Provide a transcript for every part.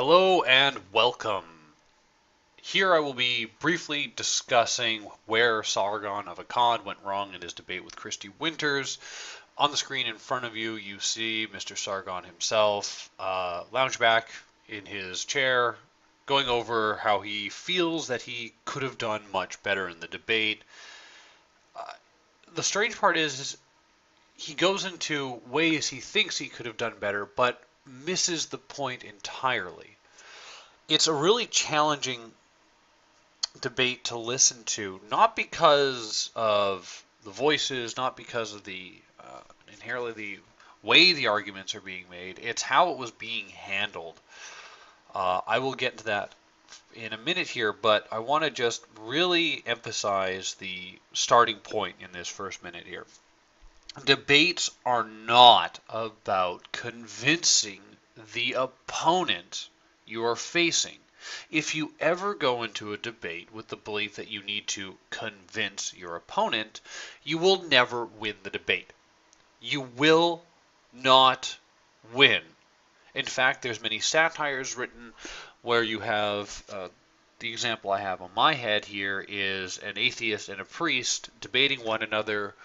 Hello and welcome. Here I will be briefly discussing where Sargon of Akkad went wrong in his debate with Christy Winters. On the screen in front of you, you see Mr. Sargon himself lounge back in his chair, going over how he feels that he could have done much better in the debate. The strange part is he goes into ways he thinks he could have done better, but misses the point entirely. It's a really challenging debate to listen to, not because of the voices, not because of the inherently the way the arguments are being made. It's how it was being handled. I will get to that in a minute here, but I want to just really emphasize the starting point in this first minute here. Debates are not about convincing the opponent you are facing. If you ever go into a debate with the belief that you need to convince your opponent, you will never win the debate. You will not win. In fact, there's many satires written where you have the example I have on my head here is an atheist and a priest debating one another,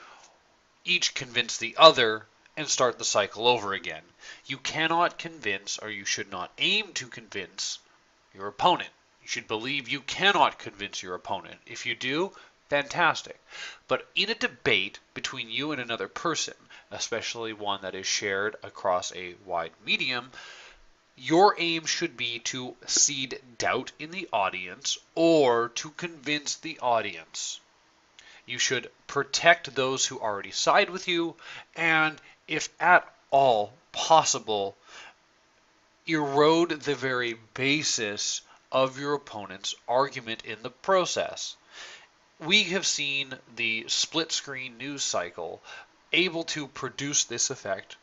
each convince the other, and start the cycle over again. You cannot convince, or you should not aim to convince, your opponent. You should believe you cannot convince your opponent. If you do, fantastic. But in a debate between you and another person, especially one that is shared across a wide medium, your aim should be to seed doubt in the audience or to convince the audience. You should protect those who already side with you, and if at all possible, erode the very basis of your opponent's argument in the process. We have seen the split screen news cycle able to produce this effect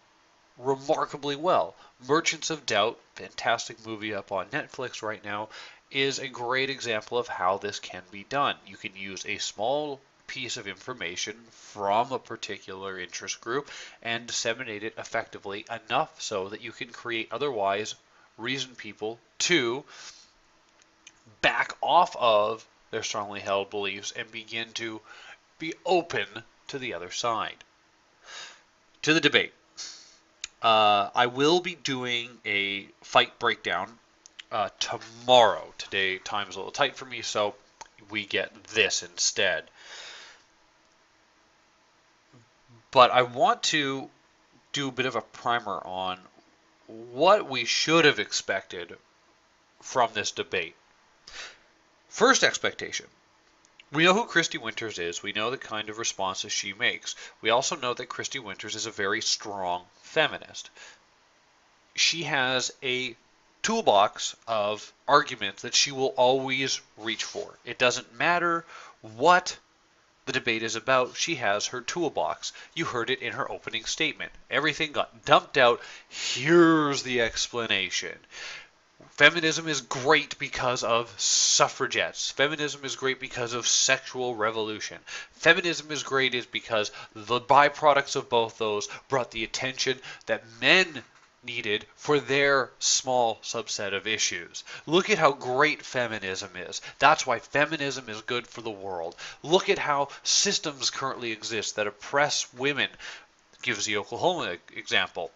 remarkably well. Merchants of Doubt, fantastic movie up on Netflix right now, is a great example of how this can be done. You can use a small piece of information from a particular interest group and disseminate it effectively enough so that you can create otherwise reasoned people to back off of their strongly held beliefs and begin to be open to the other side. To the debate. I will be doing a fight breakdown tomorrow. Today time is a little tight for me, so we get this instead. But I want to do a bit of a primer on what we should have expected from this debate. First expectation. We know who Christy Winters is. We know the kind of responses she makes. We also know that Christy Winters is a very strong feminist. She has a toolbox of arguments that she will always reach for. It doesn't matter what the debate is about, she has her toolbox. You heard it in her opening statement. Everything got dumped out. Here's the explanation. Feminism is great because of suffragettes. Feminism is great because of sexual revolution. Feminism is great is because the byproducts of both those brought the attention that men needed for their small subset of issues. Look at how great feminism is. That's why feminism is good for the world. Look at how systems currently exist that oppress women. Gives the Oklahoma example.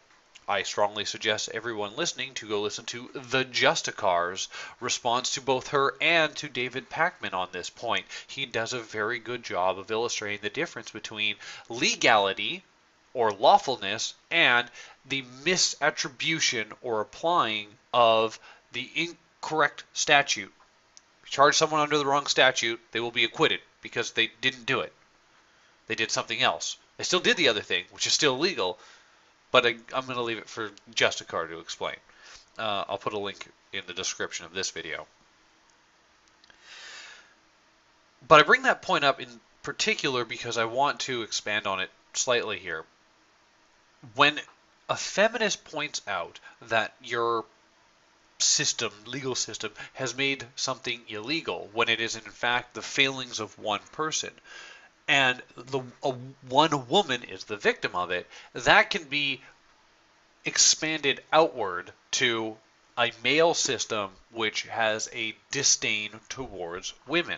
I strongly suggest everyone listening to go listen to the Justicars response to both her and to David Pakman on this point. He does a very good job of illustrating the difference between legality or lawfulness and the misattribution or applying of the incorrect statute. If you charge someone under the wrong statute, they will be acquitted because they didn't do it. They did something else. They still did the other thing, which is still legal, but I'm going to leave it for Justicar to explain. I'll put a link in the description of this video. But I bring that point up in particular because I want to expand on it slightly here. When a feminist points out that your system, legal system, has made something illegal when it is in fact the failings of one person, and one woman is the victim of it, that can be expanded outward to a male system which has a disdain towards women.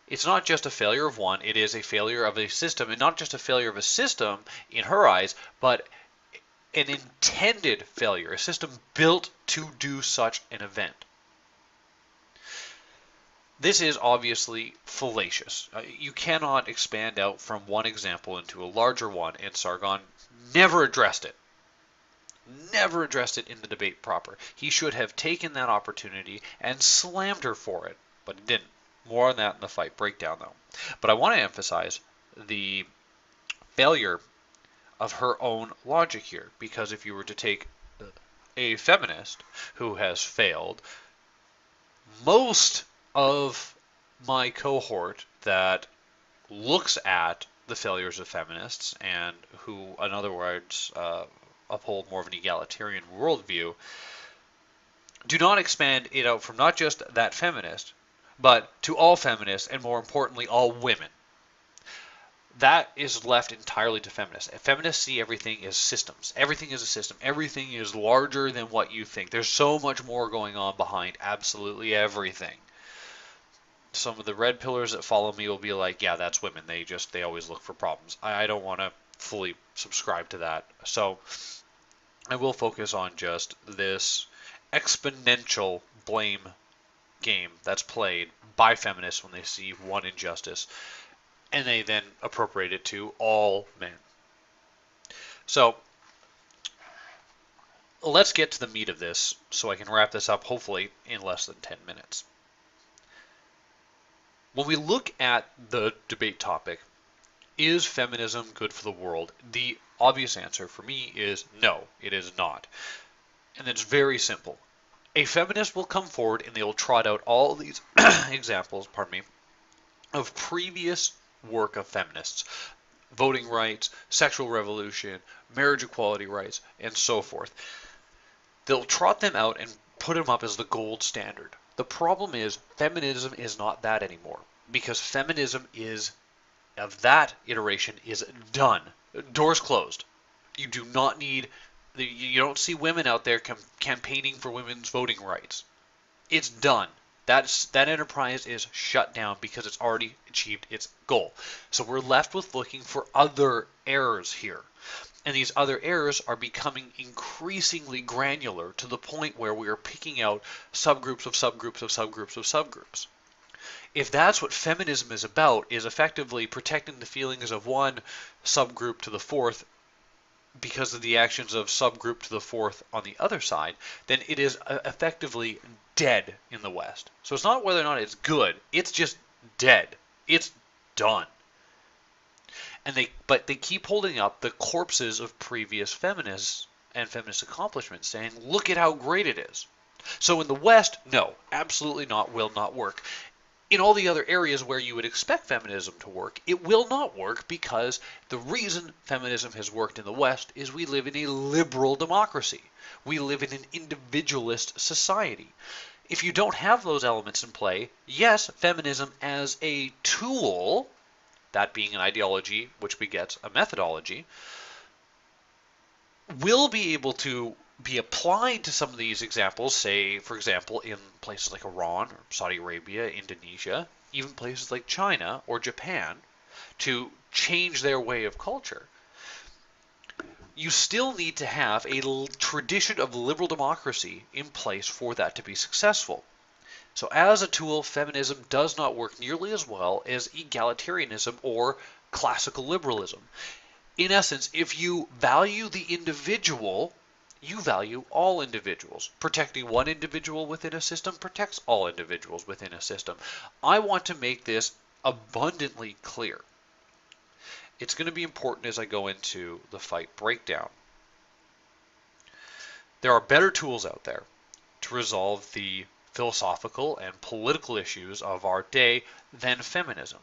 It's not just a failure of one, it is a failure of a system, and not just a failure of a system in her eyes, but an intended failure, a system built to do such an event. This is obviously fallacious. You cannot expand out from one example into a larger one, and Sargon never addressed it. Never addressed it in the debate proper. He should have taken that opportunity and slammed her for it, but he didn't. More on that in the fight breakdown, though. But I want to emphasize the failure of her own logic here, because if you were to take a feminist who has failed, most of my cohort that looks at the failures of feminists and who, in other words, uphold more of an egalitarian worldview, do not expand it out from not just that feminist, but to all feminists, and more importantly, all women. That is left entirely to feminists. Feminists see everything as systems. Everything is a system. Everything is larger than what you think. There's so much more going on behind absolutely everything. Some of the red pillars that follow me will be like, yeah, that's women. They always look for problems. I don't want to fully subscribe to that. So I will focus on just this exponential blame game that's played by feminists when they see one injustice, and they then appropriate it to all men. So let's get to the meat of this so I can wrap this up hopefully in less than 10 minutes. When we look at the debate topic, is feminism good for the world? The obvious answer for me is no, it is not. And it's very simple. A feminist will come forward and they will trot out all these examples, of previous work of feminists. Voting rights, sexual revolution, marriage equality rights, and so forth. They'll trot them out and put them up as the gold standard. The problem is feminism is not that anymore, because feminism is, of that iteration, is done. Doors closed. You do not need, you don't see women out there campaigning for women's voting rights. It's done. That enterprise is shut down because it's already achieved its goal. So we're left with looking for other errors here. And these other errors are becoming increasingly granular to the point where we are picking out subgroups of subgroups of subgroups of subgroups. If that's what feminism is about, is effectively protecting the feelings of one subgroup to the fourth because of the actions of subgroup to the fourth on the other side, then it is effectively dead in the West. So it's not whether or not it's good, it's just dead. It's done. But they keep holding up the corpses of previous feminists and feminist accomplishments, saying, look at how great it is. So in the West, no, absolutely not, will not work. In all the other areas where you would expect feminism to work, it will not work, because the reason feminism has worked in the West is we live in a liberal democracy. We live in an individualist society. If you don't have those elements in play, yes, feminism as a tool, that being an ideology which begets a methodology, will be able to be applied to some of these examples, say, for example, in places like Iran or Saudi Arabia, Indonesia, even places like China or Japan, to change their way of culture. You still need to have a tradition of liberal democracy in place for that to be successful. So as a tool, feminism does not work nearly as well as egalitarianism or classical liberalism. In essence, if you value the individual, you value all individuals. Protecting one individual within a system protects all individuals within a system. I want to make this abundantly clear. It's going to be important as I go into the fight breakdown. There are better tools out there to resolve the philosophical and political issues of our day than feminism.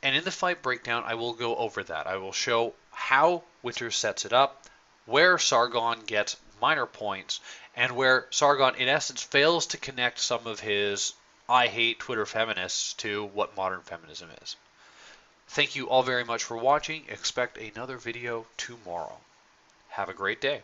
And in the fight breakdown, I will go over that. I will show how Winters sets it up, where Sargon gets minor points, and where Sargon, in essence, fails to connect some of his I hate Twitter feminists to what modern feminism is. Thank you all very much for watching. Expect another video tomorrow. Have a great day.